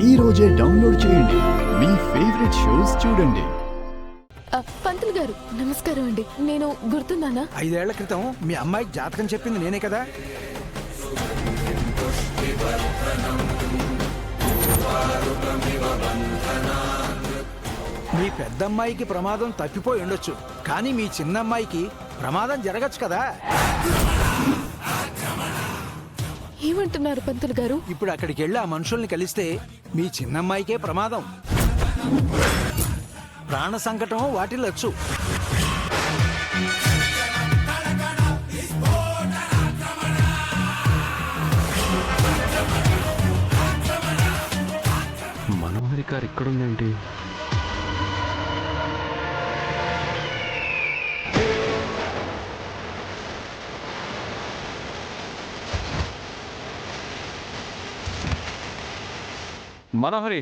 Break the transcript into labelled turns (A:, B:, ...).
A: ఈ రోజే డౌన్లోడ్ చేయండి. మీ ఫేవరెట్ షోస్ చూడండి.
B: పంతులు గారు నమస్కారం అండి. నేను గుర్తున్నానా?
C: 5 ఏళ్ల క్రితం మీ అమ్మాయికి జాతకం చెప్పింది నేనే కదా. మీ పెద్దమ్మాయికి ప్రమాదం తప్పిపోయి ఉండొచ్చు, కానీ మీ చిన్నమ్మాయికి ప్రమాదం జరగచ్చు కదా.
B: ఏమంటున్నారు పంతులు గారు?
C: ఇప్పుడు అక్కడికి వెళ్ళి ఆ మనుషుల్ని కలిస్తే మీ చిన్నమ్మాయికే ప్రమాదం, ప్రాణ సంకటం వాటిల్లొచ్చు.
D: మనోహరి గారు ఇక్కడుందేంటి? మనోహరి